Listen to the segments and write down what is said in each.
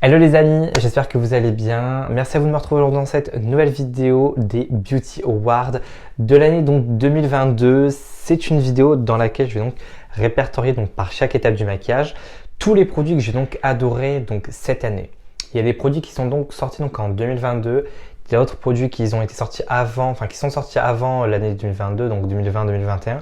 Hello les amis, j'espère que vous allez bien. Merci à vous de me retrouver aujourd'hui dans cette nouvelle vidéo des Beauty Awards de l'année 2022. C'est une vidéo dans laquelle je vais donc répertorier par chaque étape du maquillage tous les produits que j'ai donc adorés cette année. Il y a des produits qui sont donc sortis en 2022. Il y a d'autres produits qui ont été sortis avant, qui sont sortis avant l'année 2022, donc 2020-2021,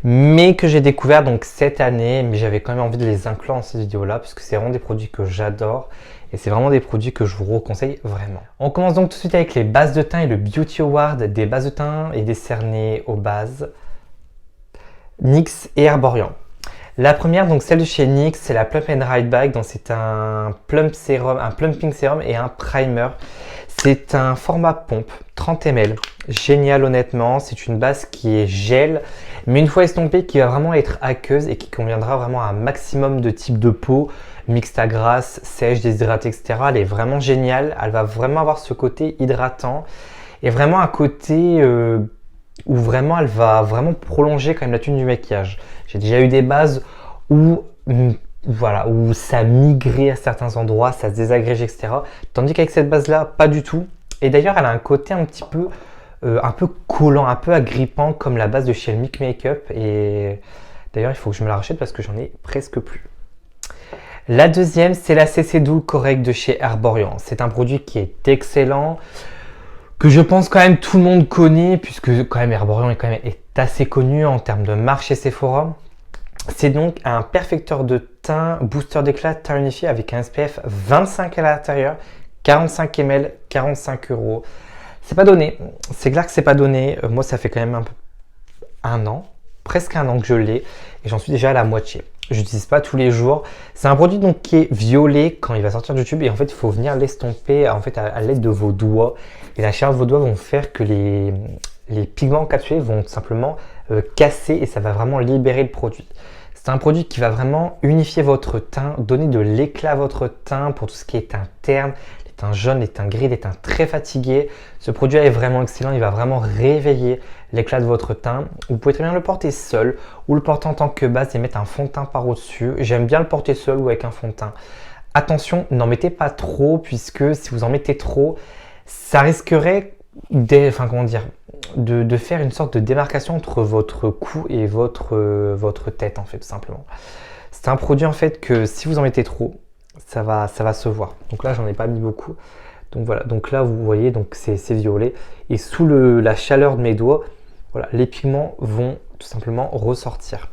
mais que j'ai découvert cette année, mais j'avais quand même envie de les inclure dans cette vidéo-là, parce que c'est vraiment des produits que j'adore, et c'est vraiment des produits que je vous conseille vraiment. On commence donc tout de suite avec les bases de teint et le Beauty Award des bases de teint est décerné aux bases NYX et Herborian. La première, celle de chez NYX, c'est la Plump and Ride Bag, donc c'est un plumping sérum et un primer. C'est un format pompe, 30 ml, génial honnêtement, c'est une base qui est gel, mais une fois estompée qui va vraiment être aqueuse et qui conviendra vraiment à un maximum de types de peau, mixte à grasse, sèche, déshydratée, etc. Elle est vraiment géniale, elle va vraiment avoir ce côté hydratant et vraiment un côté où vraiment elle va vraiment prolonger quand même la tenue du maquillage. J'ai déjà eu des bases où ça migrait à certains endroits, ça se désagrégeait, etc. Tandis qu'avec cette base-là, pas du tout. Et d'ailleurs, elle a un côté un peu collant, un peu agrippant, comme la base de chez Milk Makeup. Et d'ailleurs, il faut que je me la rachète parce que j'en ai presque plus. La deuxième, c'est la CC Doux Correct de chez Herborian. C'est un produit qui est excellent, que je pense quand même tout le monde connaît, puisque quand même Herborian est assez connu en termes de marque chez Sephora. C'est donc un perfecteur de teint, booster d'éclat, teint unifié avec un SPF 25 à l'intérieur, 45 ml, 45 €. C'est pas donné, c'est clair que c'est pas donné. Moi, ça fait quand même presque un an que je l'ai et j'en suis déjà à la moitié. Je n'utilise pas tous les jours. C'est un produit qui est violet quand il va sortir du tube et en fait, il faut venir l'estomper à l'aide de vos doigts. Et la chaleur de vos doigts vont faire que les pigments encapsulés vont tout simplement casser et ça va vraiment libérer le produit. C'est un produit qui va vraiment unifier votre teint, donner de l'éclat à votre teint pour tout ce qui est teint terne, les teints jaunes, les teints gris, les teints très fatigués. Ce produit est vraiment excellent, il va vraiment réveiller l'éclat de votre teint. Vous pouvez très bien le porter seul ou le porter en tant que base et mettre un fond de teint par au-dessus. J'aime bien le porter seul ou avec un fond de teint. Attention, n'en mettez pas trop puisque si vous en mettez trop, ça risquerait de faire une sorte de démarcation entre votre cou et votre tête en fait, tout simplement. C'est un produit en fait que si vous en mettez trop, ça va se voir. Donc là, j'en ai pas mis beaucoup. Donc voilà, donc là vous voyez, c'est violet et sous la chaleur de mes doigts, voilà, les pigments vont tout simplement ressortir.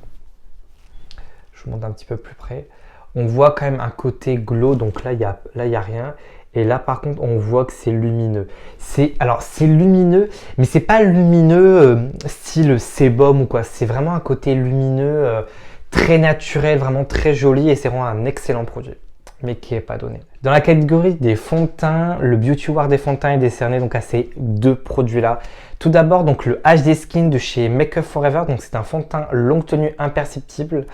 Je vous montre un petit peu plus près. On voit quand même un côté glow, donc là il y a rien. Et là, par contre, on voit que c'est lumineux. C'est lumineux, mais c'est pas lumineux style sébum ou quoi. C'est vraiment un côté lumineux, très naturel, vraiment très joli. Et c'est vraiment un excellent produit, mais qui n'est pas donné. Dans la catégorie des fonds de teint, le Beauty Award des fonds de teint est décerné à ces deux produits-là. Tout d'abord, le HD Skin de chez Make Up For Ever. Donc, c'est un fond de teint longue tenue imperceptible.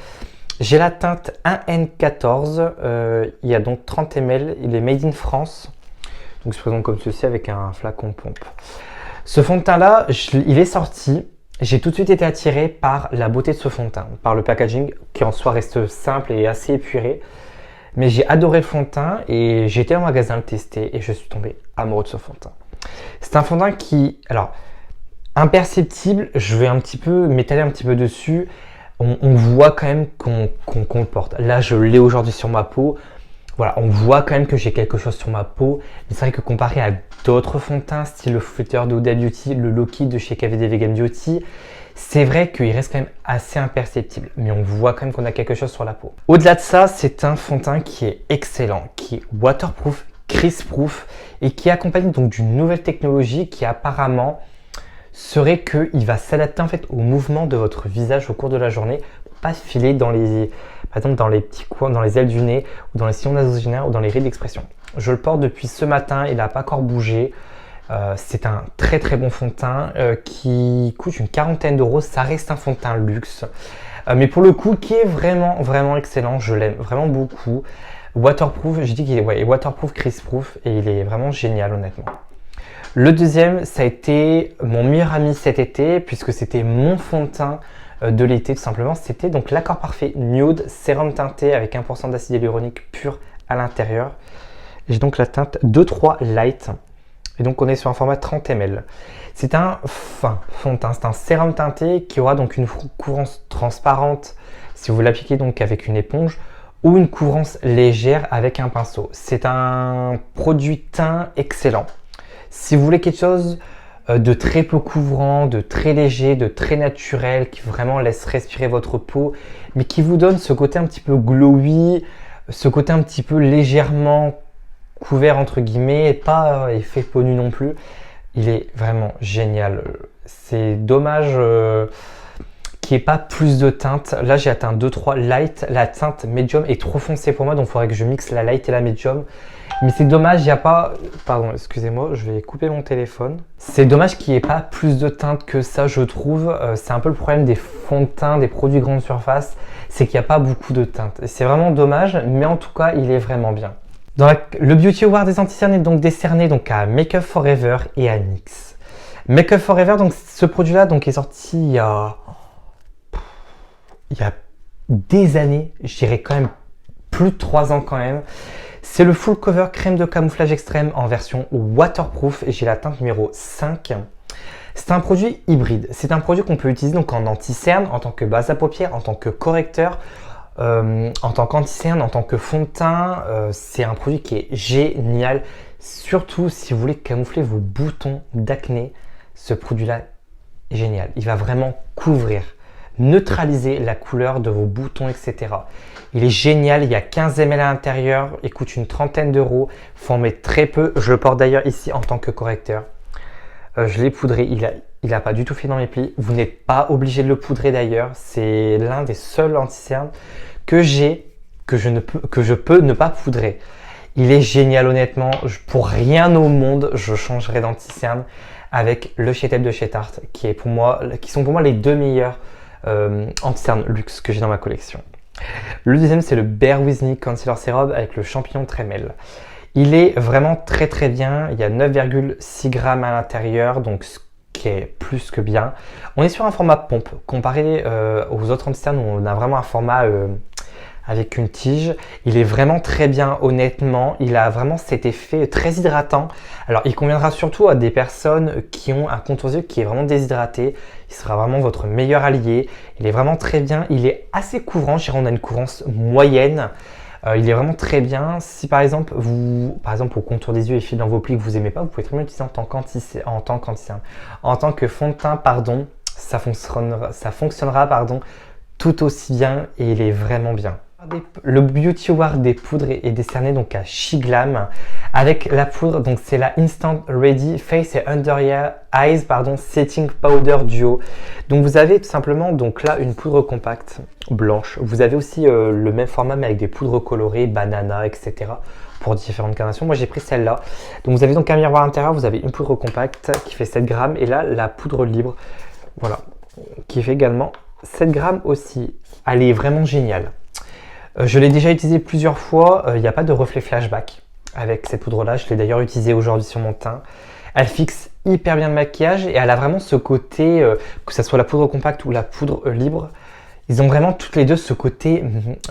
J'ai la teinte 1N14, il y a 30 ml, il est made in France. Donc il se présente comme ceci avec un flacon pompe. Ce fond de teint là, il est sorti, j'ai tout de suite été attiré par la beauté de ce fond de teint, par le packaging qui en soi reste simple et assez épuré. Mais j'ai adoré le fond de teint et j'ai été en magasin le tester et je suis tombé amoureux de ce fond de teint. C'est un fond de teint qui, imperceptible, je vais m'étaler un petit peu dessus. On voit quand même qu'on le porte. Là, je l'ai aujourd'hui sur ma peau. Voilà, on voit quand même que j'ai quelque chose sur ma peau. Mais c'est vrai que comparé à d'autres fonds de teint, style le Flutter de Huda Beauty, le Loki de chez KVD Vegan Beauty, c'est vrai qu'il reste quand même assez imperceptible. Mais on voit quand même qu'on a quelque chose sur la peau. Au-delà de ça, c'est un fond de teint qui est excellent, qui est waterproof, crease-proof et qui est accompagné d'une nouvelle technologie qui apparemment serait qu'il va s'adapter au mouvement de votre visage au cours de la journée pour pas filer par exemple dans les petits coins, dans les ailes du nez ou dans les sillons nasogénaires ou dans les rides d'expression. Je le porte depuis ce matin, il n'a pas encore bougé. C'est un très très bon fond de teint qui coûte une quarantaine d'euros. Ça reste un fond de teint luxe, mais pour le coup qui est vraiment vraiment excellent. Je l'aime vraiment beaucoup. Waterproof, je dis qu'il est waterproof, crease-proof et il est vraiment génial honnêtement. Le deuxième, ça a été mon meilleur ami cet été, puisque c'était mon fond de teint de l'été tout simplement. C'était l'Accord Parfait Nude Sérum teinté avec 1% d'acide hyaluronique pur à l'intérieur. J'ai donc la teinte 2-3 Light. Et donc on est sur un format 30 ml. C'est un fond de teint, c'est un sérum teinté qui aura donc une couvrance transparente si vous l'appliquez donc avec une éponge ou une couvrance légère avec un pinceau. C'est un produit teint excellent. Si vous voulez quelque chose de très peu couvrant, de très léger, de très naturel, qui vraiment laisse respirer votre peau, mais qui vous donne ce côté un petit peu glowy, ce côté un petit peu légèrement couvert entre guillemets, et pas effet peau nue non plus. Il est vraiment génial. C'est dommage qu'il n'y ait pas plus de teinte. Là j'ai la teinte 2-3 Light, la teinte Medium est trop foncée pour moi, donc il faudrait que je mixe la Light et la Medium. Mais c'est dommage, il n'y a pas... Pardon, excusez-moi, je vais couper mon téléphone. C'est dommage qu'il n'y ait pas plus de teinte que ça, je trouve. C'est un peu le problème des fonds de teint, des produits grande surface, c'est qu'il n'y a pas beaucoup de teinte. Et c'est vraiment dommage, mais en tout cas, il est vraiment bien. Le Beauty Award des anti-cernes est donc décerné donc à Make Up For Ever et à NYX. Make Up For Ever, donc ce produit-là donc est sorti il y a des années, je dirais quand même plus de 3 ans quand même. C'est le Full Cover crème de camouflage extrême en version waterproof et j'ai la teinte numéro 5. C'est un produit hybride. C'est un produit qu'on peut utiliser donc en anti-cerne, en tant que base à paupières, en tant que correcteur, en tant qu'anti-cerne, en tant que fond de teint. C'est un produit qui est génial. Surtout si vous voulez camoufler vos boutons d'acné, ce produit-là est génial. Il va vraiment couvrir, neutraliser la couleur de vos boutons, etc. Il est génial, il y a 15 ml à l'intérieur, il coûte une trentaine d'euros, il faut en mettre très peu. Je le porte d'ailleurs ici en tant que correcteur. Je l'ai poudré, il n'a pas du tout fait dans mes plis. Vous n'êtes pas obligé de le poudrer d'ailleurs. C'est l'un des seuls anti-cernes que je peux ne pas poudrer. Il est génial honnêtement. Pour rien au monde, je changerai d'anti-cerne avec le Chez Tape de chez Tarte, qui sont pour moi les deux meilleurs anti-cernes luxe que j'ai dans ma collection. Le deuxième, c'est le Bare With Me Concealer Serum avec le champignon Tremel. Il est vraiment très très bien. Il y a 9,6 grammes à l'intérieur, donc ce qui est plus que bien. On est sur un format pompe comparé aux autres anti-cernes où on a vraiment un format avec une tige. Il est vraiment très bien honnêtement. Il a vraiment cet effet très hydratant. Alors il conviendra surtout à des personnes qui ont un contour des yeux qui est vraiment déshydraté. Il sera vraiment votre meilleur allié. Il est vraiment très bien. Il est assez couvrant. Je dirais on a une couvrance moyenne. Il est vraiment très bien. Si par exemple, au contour des yeux et fil dans vos plis que vous aimez pas, vous pouvez très bien l'utiliser en tant que fond de teint, pardon. Ça fonctionnera, tout aussi bien et il est vraiment bien. Le Beauty Award des poudres est décerné donc à Shiglam avec la poudre, donc c'est la Instant Ready Face et Under Eyes Setting Powder Duo. Donc vous avez tout simplement donc là une poudre compacte blanche. Vous avez aussi le même format mais avec des poudres colorées, banana, etc. pour différentes carnations. Moi j'ai pris celle-là. Donc vous avez donc un miroir intérieur, vous avez une poudre compacte qui fait 7 grammes et là la poudre libre, voilà, qui fait également 7 grammes aussi. Elle est vraiment géniale. Je l'ai déjà utilisé plusieurs fois, il n'y a pas de reflet flashback avec cette poudre-là. Je l'ai d'ailleurs utilisée aujourd'hui sur mon teint. Elle fixe hyper bien le maquillage et elle a vraiment ce côté, que ce soit la poudre compacte ou la poudre libre, ils ont vraiment toutes les deux ce côté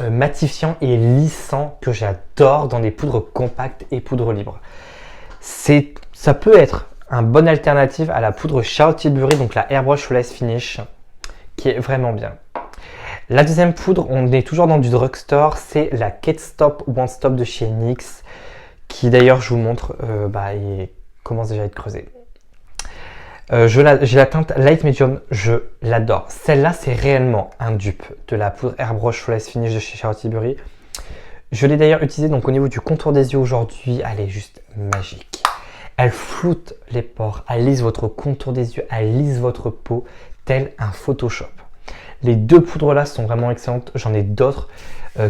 matifiant et lissant que j'adore dans des poudres compactes et poudre libre. Ça peut être une bonne alternative à la poudre Charlotte Tilbury, donc la Airbrush Flawless Finish, qui est vraiment bien. La deuxième poudre, on est toujours dans du drugstore, c'est la Kate Stop One Stop de chez NYX, qui d'ailleurs je vous montre, il commence déjà à être creusé. J'ai la teinte Light Medium, je l'adore. Celle-là, c'est réellement un dupe de la poudre Airbrush Flawless Finish de chez Charlotte Tilbury. Je l'ai d'ailleurs utilisée donc au niveau du contour des yeux aujourd'hui, elle est juste magique. Elle floute les pores, elle lisse votre contour des yeux, elle lisse votre peau, tel un Photoshop. Les deux poudres là sont vraiment excellentes. J'en ai d'autres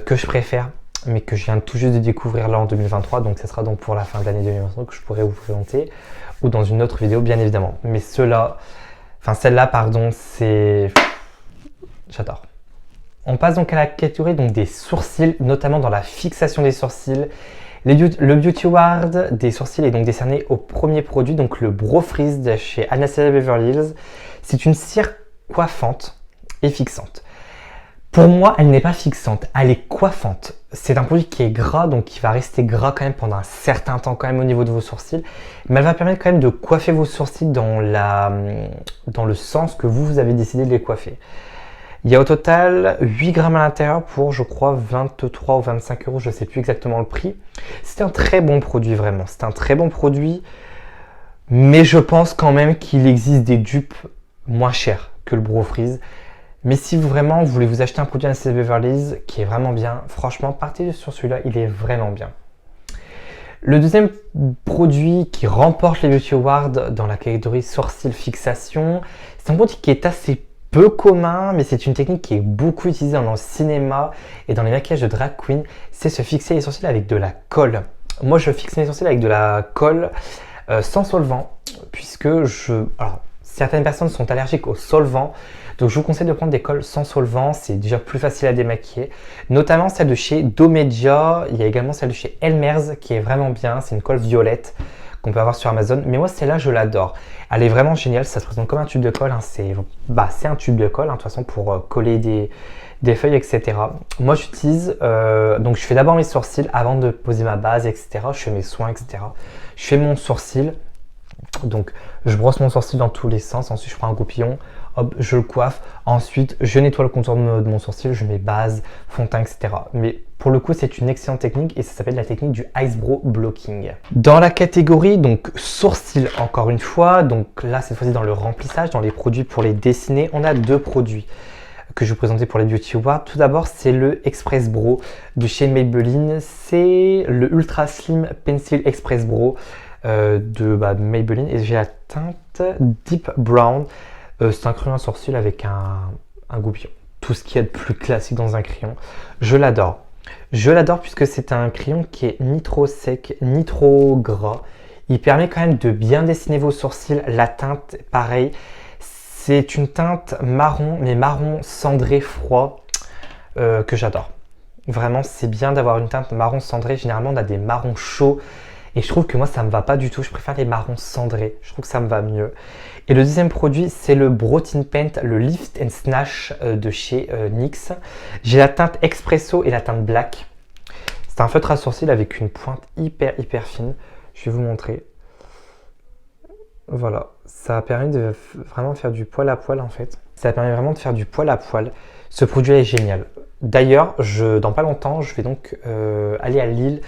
que je préfère, mais que je viens tout juste de découvrir là en 2023. Donc ce sera donc pour la fin de l'année 2023 que je pourrai vous présenter ou dans une autre vidéo bien évidemment. Mais celle-là, c'est... J'adore. On passe donc à la catégorie donc des sourcils, notamment dans la fixation des sourcils. Le Beauty Award des sourcils est donc décerné au premier produit, donc le Brow Freeze de chez Anastasia Beverly Hills. C'est une cire coiffante et fixante. Pour moi, elle n'est pas fixante, elle est coiffante. C'est un produit qui est gras, donc qui va rester gras quand même pendant un certain temps quand même au niveau de vos sourcils. Mais elle va permettre quand même de coiffer vos sourcils dans le sens que vous avez décidé de les coiffer. Il y a au total 8 grammes à l'intérieur pour, je crois, 23 ou 25 euros, je ne sais plus exactement le prix. C'est un très bon produit, vraiment. C'est un très bon produit, mais je pense quand même qu'il existe des dupes moins chers que le Brow Freeze. Mais si vraiment vous voulez vous acheter un produit Anastasia Beverly Hills qui est vraiment bien, franchement, partez sur celui-là, il est vraiment bien. Le deuxième produit qui remporte les Beauty Awards dans la catégorie sourcils fixation, c'est un produit qui est assez peu commun, mais c'est une technique qui est beaucoup utilisée dans le cinéma et dans les maquillages de drag queen, c'est se fixer les sourcils avec de la colle. Moi, je fixe mes sourcils avec de la colle sans solvant, puisque certaines personnes sont allergiques au solvant. Donc je vous conseille de prendre des colles sans solvant, c'est déjà plus facile à démaquiller. Notamment celle de chez Domedia, il y a également celle de chez Elmer's qui est vraiment bien, c'est une colle violette qu'on peut avoir sur Amazon. Mais moi celle-là je l'adore, elle est vraiment géniale, ça se présente comme un tube de colle, hein. C'est un tube de colle, hein, de toute façon pour coller des feuilles, etc. Moi j'utilise, donc je fais d'abord mes sourcils avant de poser ma base, etc. Je fais mes soins, etc. Je fais mon sourcil, donc je brosse mon sourcil dans tous les sens, ensuite je prends un goupillon, hop, je le coiffe, ensuite je nettoie le contour de mon sourcil, je mets base, fond de teint, etc. Mais pour le coup, c'est une excellente technique et ça s'appelle la technique du Ice Brow Blocking. Dans la catégorie donc sourcils, encore une fois, donc là cette fois-ci dans le remplissage, dans les produits pour les dessiner, on a deux produits que je vais vous présenter pour les Beauty Awards. Tout d'abord, c'est le Express Brow de chez Maybelline. C'est le Ultra Slim Pencil Express Brow de Maybelline et j'ai la teinte Deep Brown. C'est un crayon à sourcils avec un goupillon. Tout ce qu'il y a de plus classique dans un crayon. Je l'adore. Je l'adore puisque c'est un crayon qui est ni trop sec, ni trop gras. Il permet quand même de bien dessiner vos sourcils. La teinte, pareil. C'est une teinte marron, mais marron cendré froid que j'adore. Vraiment, c'est bien d'avoir une teinte marron cendré. Généralement, on a des marrons chauds. Et je trouve que moi, ça ne me va pas du tout. Je préfère les marrons cendrés. Je trouve que ça me va mieux. Et le deuxième produit, c'est le Brow Tint Paint, le Lift and Snatch de chez NYX. J'ai la teinte Espresso et la teinte Black. C'est un feutre à sourcils avec une pointe hyper fine. Je vais vous montrer. Voilà, ça a permis de vraiment faire du poil à poil en fait. Ça permet vraiment de faire du poil à poil. Ce produit est génial. D'ailleurs, dans pas longtemps, je vais donc aller à Lille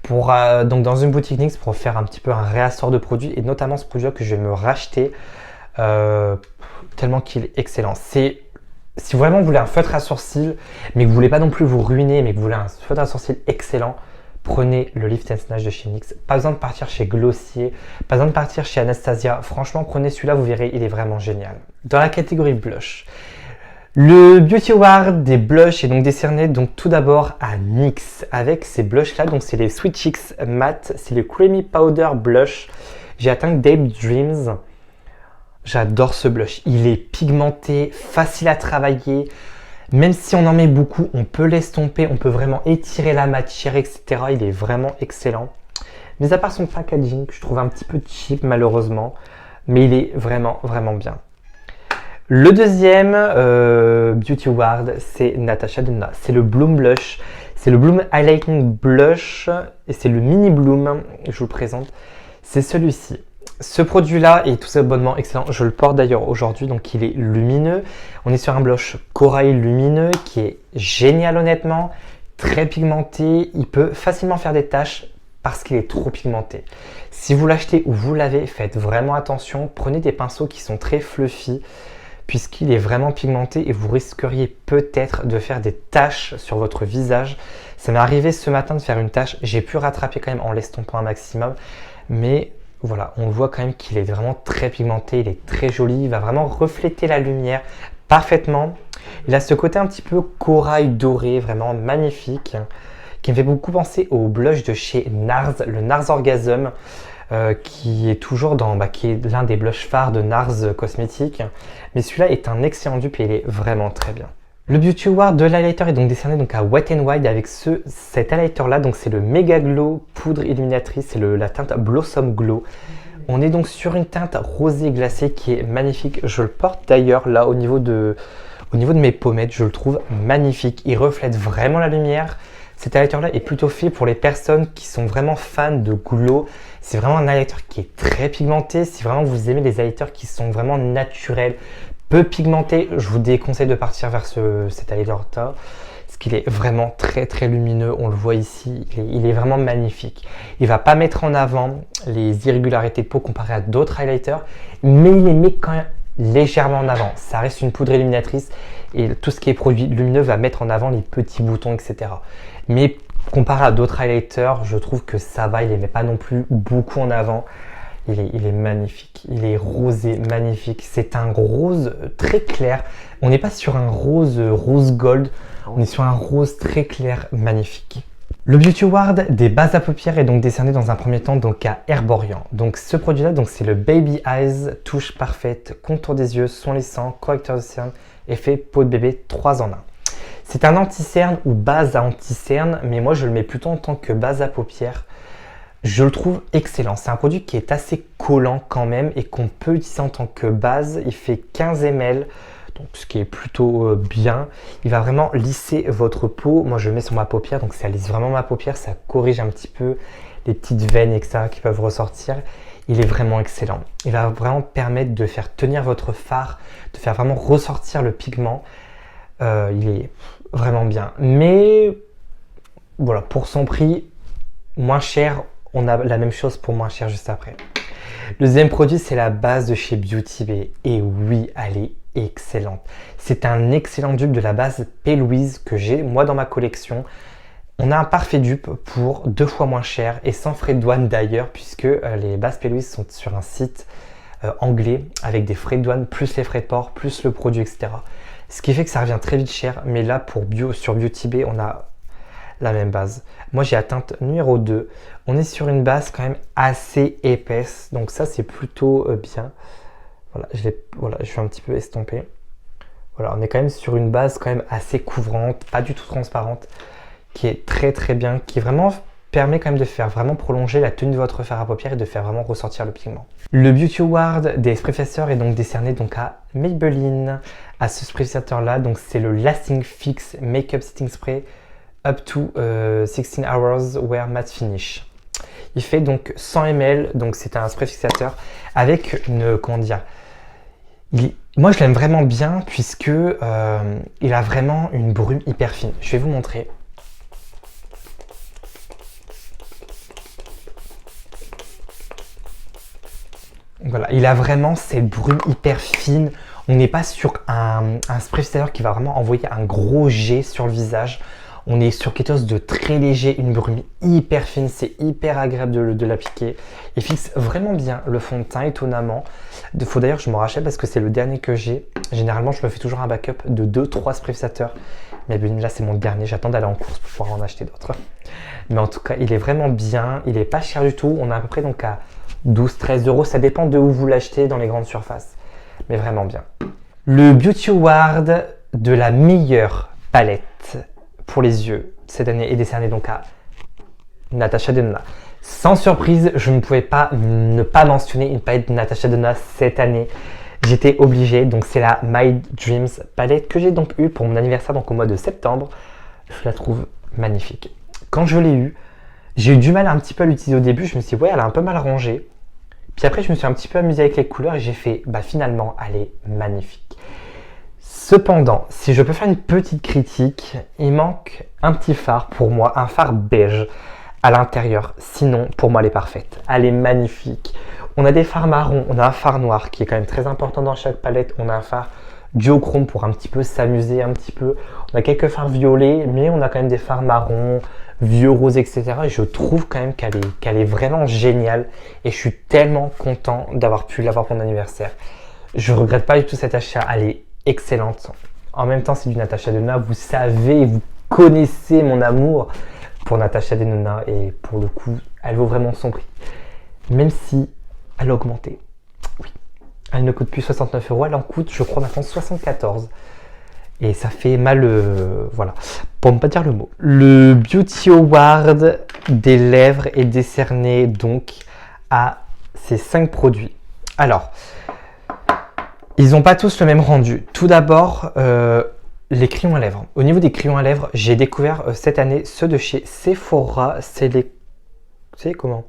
pour donc dans une boutique NYX pour faire un petit peu un réassort de produits et notamment ce produit-là que je vais me racheter tellement qu'il est excellent. C'est si vraiment vous voulez un feutre à sourcils, mais que vous voulez pas non plus vous ruiner, mais que vous voulez un feutre à sourcils excellent, prenez le Lift and Snatch de chez NYX. Pas besoin de partir chez Glossier, pas besoin de partir chez Anastasia. Franchement, prenez celui-là, vous verrez, il est vraiment génial. Dans la catégorie blush, le Beauty Award des blushs est donc décerné donc tout d'abord à NYX avec ces blushs là. Donc c'est les Sweet Cheeks Matte, c'est le Creamy Powder Blush. J'ai atteint Dape Dreams. J'adore ce blush. Il est pigmenté, facile à travailler. Même si on en met beaucoup, on peut l'estomper, on peut vraiment étirer la matière, etc. Il est vraiment excellent. Mais à part son packaging, que je trouve un petit peu cheap malheureusement, mais il est vraiment bien. Le deuxième Beauty Award, c'est Natasha Denona. C'est le Bloom Blush. C'est le Bloom Highlighting Blush et c'est le Mini Bloom. Je vous le présente. C'est celui-ci. Ce produit-là est tout simplement excellent. Je le porte d'ailleurs aujourd'hui, donc il est lumineux. On est sur un blush corail lumineux qui est génial honnêtement, très pigmenté. Il peut facilement faire des taches parce qu'il est trop pigmenté. Si vous l'achetez ou vous l'avez, faites vraiment attention. Prenez des pinceaux qui sont très fluffy puisqu'il est vraiment pigmenté et vous risqueriez peut-être de faire des taches sur votre visage. Ça m'est arrivé ce matin de faire une tache. J'ai pu rattraper quand même en l'estompant un maximum, mais voilà, on voit quand même qu'il est vraiment très pigmenté, il est très joli, il va vraiment refléter la lumière parfaitement. Il a ce côté un petit peu corail doré, vraiment magnifique, qui me fait beaucoup penser au blush de chez NARS, le NARS Orgasm, qui est toujours qui est l'un des blushs phares de NARS Cosmetics. Mais celui-là est un excellent dupe et il est vraiment très bien. Le Beauty Award de l'highlighter est donc décerné donc à Wet n Wild avec cet highlighter là, donc c'est le Mega Glow Poudre Illuminatrice, c'est la teinte Blossom Glow. On est donc sur une teinte rosée glacée qui est magnifique. Je le porte d'ailleurs là au niveau Au niveau de mes pommettes, je le trouve magnifique. Il reflète vraiment la lumière. Cet highlighter-là est plutôt fait pour les personnes qui sont vraiment fans de glow. C'est vraiment un highlighter qui est très pigmenté. Si vraiment vous aimez les highlighters qui sont vraiment naturels, peu pigmentés, je vous déconseille de partir vers cet highlighter-là. Parce qu'il est vraiment très très lumineux. On le voit ici, il est vraiment magnifique. Il ne va pas mettre en avant les irrégularités de peau comparé à d'autres highlighters, mais il les met quand même légèrement en avant. Ça reste une poudre illuminatrice et tout ce qui est produit lumineux va mettre en avant les petits boutons, etc. Mais comparé à d'autres highlighters, je trouve que ça va, il les met pas non plus beaucoup en avant. Il est magnifique, il est rosé, magnifique. C'est un rose très clair. On n'est pas sur un rose gold, on est sur un rose très clair, magnifique. Le Beauty Award des bases à paupières est donc décerné dans un premier temps donc à Herborian. Donc ce produit-là, donc c'est le Baby Eyes touche parfaite, contour des yeux, son lissant, correcteur de cerne, effet peau de bébé 3 en 1. C'est un anti-cerne ou base à anti-cerne, mais moi je le mets plutôt en tant que base à paupières. Je le trouve excellent. C'est un produit qui est assez collant quand même et qu'on peut utiliser en tant que base. Il fait 15 ml. Donc, ce qui est plutôt bien. Il va vraiment lisser votre peau. Moi, je le mets sur ma paupière, donc ça lisse vraiment ma paupière. Ça corrige un petit peu les petites veines, etc. qui peuvent ressortir. Il est vraiment excellent. Il va vraiment permettre de faire tenir votre fard, de faire vraiment ressortir le pigment. Il est vraiment bien. Mais voilà, pour son prix, moins cher, on a la même chose pour moins cher juste après. Le deuxième produit, c'est la base de chez Beauty Bay. Et oui, elle est excellente. C'est un excellent dupe de la base P. Louise que j'ai moi dans ma collection. On a un parfait dupe pour 2 fois moins cher et sans frais de douane d'ailleurs, puisque les bases P. Louise sont sur un site anglais avec des frais de douane, plus les frais de port, plus le produit, etc. Ce qui fait que ça revient très vite cher. Mais là, sur Beauty Bay, on a la même base. Moi, j'ai atteinte numéro 2. On est sur une base quand même assez épaisse. Donc ça, c'est plutôt bien. Voilà, je vais un petit peu estomper. Voilà, on est quand même sur une base quand même assez couvrante, pas du tout transparente, qui est très très bien, qui vraiment permet quand même de faire vraiment prolonger la tenue de votre fard à paupières et de faire vraiment ressortir le pigment. Le Beauty Award des sprayificateurs est donc décerné donc à Maybelline, à ce sprayificateur là. Donc c'est le Lasting Fix Makeup Setting Spray Up to 16 Hours Wear Matte Finish. Il fait donc 100 ml, donc c'est un spray fixateur avec une, comment dire, moi je l'aime vraiment bien puisque il a vraiment une brume hyper fine. Je vais vous montrer. Voilà, il a vraiment cette brume hyper fine. On n'est pas sur un spray fixateur qui va vraiment envoyer un gros jet sur le visage. On est sur quelque chose de très léger, une brume hyper fine, c'est hyper agréable de l'appliquer. Il fixe vraiment bien le fond de teint, étonnamment. Il faut d'ailleurs que je m'en rachète parce que c'est le dernier que j'ai. Généralement, je me fais toujours un backup de 2-3 sprayificateurs. Mais là, c'est mon dernier. J'attends d'aller en course pour pouvoir en acheter d'autres. Mais en tout cas, il est vraiment bien. Il n'est pas cher du tout. On est à peu près donc à 12-13 euros. Ça dépend de où vous l'achetez dans les grandes surfaces. Mais vraiment bien. Le Beauty Award de la meilleure palette pour les yeux cette année est décerné donc à Natasha Denona. Sans surprise, je ne pouvais pas ne pas mentionner une palette de Natasha Denona cette année. J'étais obligé, donc c'est la My Dreams palette que j'ai donc eue pour mon anniversaire donc au mois de septembre. Je la trouve magnifique. Quand je l'ai eue, j'ai eu du mal un petit peu à l'utiliser au début. Je me suis dit ouais, elle a un peu mal rangé. Puis après, je me suis un petit peu amusé avec les couleurs et j'ai fait bah finalement, elle est magnifique. Cependant, si je peux faire une petite critique, il manque un petit fard pour moi, un fard beige à l'intérieur. Sinon, pour moi, elle est parfaite. Elle est magnifique. On a des fards marrons, on a un fard noir qui est quand même très important dans chaque palette. On a un fard duochrome pour un petit peu s'amuser un petit peu. On a quelques fards violets, mais on a quand même des fards marrons, vieux roses, etc. Et je trouve quand même qu'elle est vraiment géniale. Et je suis tellement content d'avoir pu l'avoir pour mon anniversaire. Je ne regrette pas du tout cet achat. Elle est excellente. En même temps, c'est du Natasha Denona. Vous savez, vous connaissez mon amour pour Natasha Denona et pour le coup, elle vaut vraiment son prix. Même si elle a augmenté. Oui, elle ne coûte plus 69 euros, elle en coûte, je crois, maintenant 74. Et ça fait mal, voilà, pour ne pas dire le mot. Le Beauty Award des lèvres est décerné donc à ces 5 produits. Alors, Ils n'ont pas tous le même rendu. Tout d'abord, les crayons à lèvres. Au niveau des crayons à lèvres, j'ai découvert cette année ceux de chez Sephora. C'est les... Vous savez comment?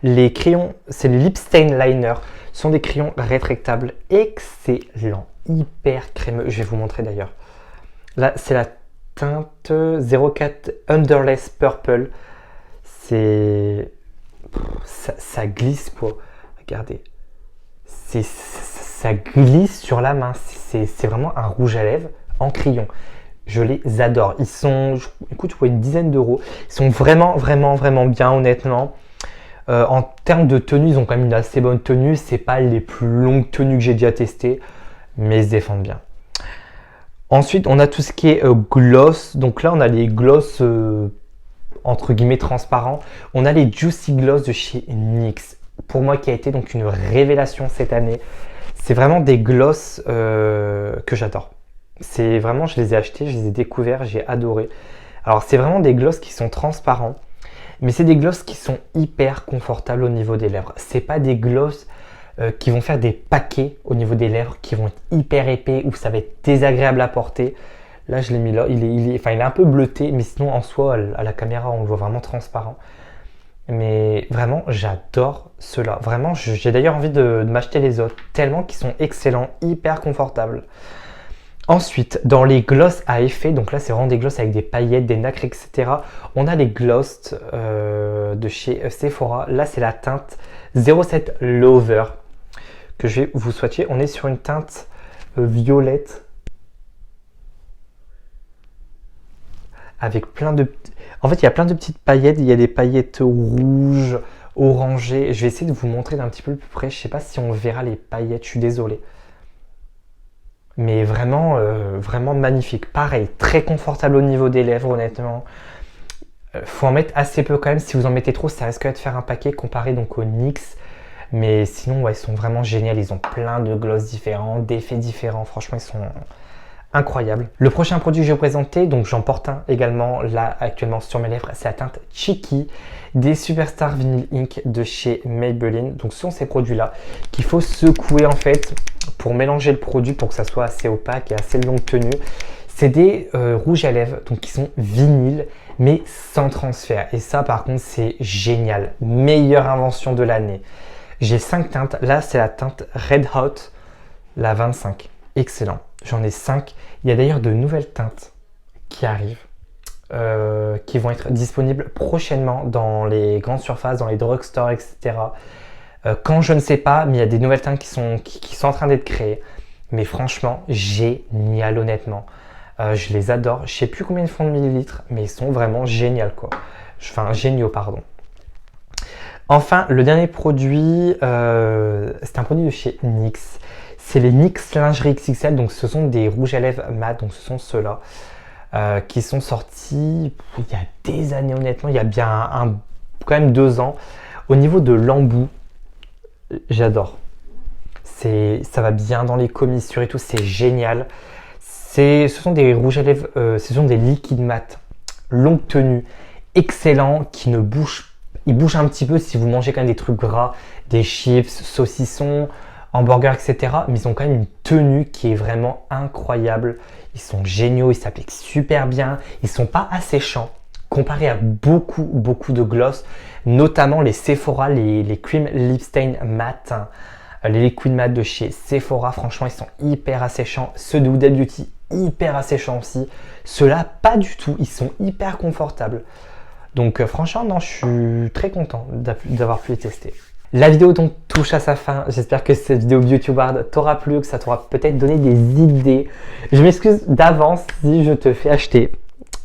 Les crayons, c'est les Lip Stain Liner. Ce sont des crayons rétractables excellents, hyper crémeux. Je vais vous montrer d'ailleurs. Là, c'est la teinte 04 Underless Purple. C'est... Ça glisse quoi. Regardez. Ça glisse sur la main. C'est vraiment un rouge à lèvres en crayon. Je les adore. Ils sont, écoute, je vois une dizaine d'euros. Ils sont vraiment bien, honnêtement. En termes de tenue, ils ont quand même une assez bonne tenue. C'est pas les plus longues tenues que j'ai déjà testées, mais ils se défendent bien. Ensuite, on a tout ce qui est gloss. Donc là, on a les gloss entre guillemets transparents. On a les Juicy Gloss de chez NYX. Pour moi, qui a été donc une révélation cette année. C'est vraiment des gloss que j'adore. C'est vraiment, je les ai achetés, je les ai découverts, j'ai adoré. Alors, c'est vraiment des gloss qui sont transparents. Mais c'est des gloss qui sont hyper confortables au niveau des lèvres. C'est pas des gloss qui vont faire des paquets au niveau des lèvres, qui vont être hyper épais ou ça va être désagréable à porter. Là, je l'ai mis là. Il est un peu bleuté, mais sinon en soi, à la caméra, on le voit vraiment transparent. Mais vraiment, j'adore ceux-là. Vraiment, j'ai d'ailleurs envie de m'acheter les autres, tellement qu'ils sont excellents, hyper confortables. Ensuite, dans les gloss à effet, donc là c'est vraiment des gloss avec des paillettes, des nacres, etc. On a les gloss de chez Sephora. Là c'est la teinte 07 Lover que je vais vous swatcher. On est sur une teinte violette avec plein de... En fait il y a plein de petites paillettes, il y a des paillettes rouges, orangées. Je vais essayer de vous montrer d'un petit peu plus près. Je ne sais pas si on verra les paillettes, je suis désolé. Mais vraiment, vraiment magnifique. Pareil, très confortable au niveau des lèvres, honnêtement. Faut en mettre assez peu quand même. Si vous en mettez trop, ça risque de faire un paquet comparé donc au NYX. Mais sinon, ouais, ils sont vraiment géniaux. Ils ont plein de gloss différents, d'effets différents. Franchement, ils sont incroyables. Le prochain produit que je vais vous présenter, donc j'en porte un également là actuellement sur mes lèvres, c'est la teinte Cheeky des Superstar Vinyl Ink de chez Maybelline. Donc ce sont ces produits-là qu'il faut secouer en fait pour mélanger le produit pour que ça soit assez opaque et assez longue tenue. C'est des rouges à lèvres donc qui sont vinyle mais sans transfert. Et ça par contre c'est génial. Meilleure invention de l'année. J'ai 5 teintes. Là c'est la teinte Red Hot, la 25. Excellent. J'en ai 5. Il y a d'ailleurs de nouvelles teintes qui arrivent, qui vont être disponibles prochainement dans les grandes surfaces, dans les drugstores, etc. Quand je ne sais pas, mais il y a des nouvelles teintes qui sont en train d'être créées. Mais franchement, génial honnêtement. Je les adore. Je ne sais plus combien ils font de millilitres, mais ils sont vraiment géniaux quoi. Enfin, géniaux, pardon. Enfin, le dernier produit, c'est un produit de chez NYX. C'est les NYX Lingerie XXL, donc ce sont des rouges à lèvres mat, donc ce sont ceux-là qui sont sortis il y a des années honnêtement, il y a bien quand même 2 ans. Au niveau de l'embout, j'adore. Ça va bien dans les commissures et tout, c'est génial. Ce sont des rouges à lèvres, ce sont des liquides mat, longue tenue, excellents, qui ne bougent, ils bougent un petit peu si vous mangez quand même des trucs gras, des chips, saucissons, hamburgers, etc. Mais ils ont quand même une tenue qui est vraiment incroyable. Ils sont géniaux, ils s'appliquent super bien. Ils sont pas asséchants comparé à beaucoup de gloss, notamment les Sephora, les Cream Lip Stain Matte, les liquid matte de chez Sephora. Franchement, ils sont hyper asséchants. Ceux de Huda Beauty, hyper asséchants aussi. Ceux-là, pas du tout. Ils sont hyper confortables. Donc franchement, non, je suis très content d'avoir pu les tester. La vidéo donc touche à sa fin. J'espère que cette vidéo YouTubeard t'aura plu, que ça t'aura peut-être donné des idées. Je m'excuse d'avance si je te fais acheter,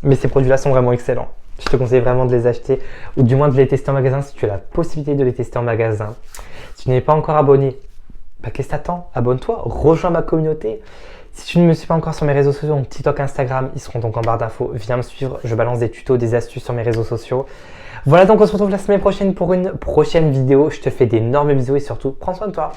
mais ces produits-là sont vraiment excellents. Je te conseille vraiment de les acheter ou du moins de les tester en magasin si tu as la possibilité de les tester en magasin. Si tu n'es pas encore abonné, qu'est-ce que t'attends? Abonne-toi, rejoins ma communauté. Si tu ne me suis pas encore sur mes réseaux sociaux, mon TikTok, Instagram, ils seront donc en barre d'infos. Viens me suivre, je balance des tutos, des astuces sur mes réseaux sociaux. Voilà, donc on se retrouve la semaine prochaine pour une prochaine vidéo. Je te fais d'énormes bisous et surtout, prends soin de toi.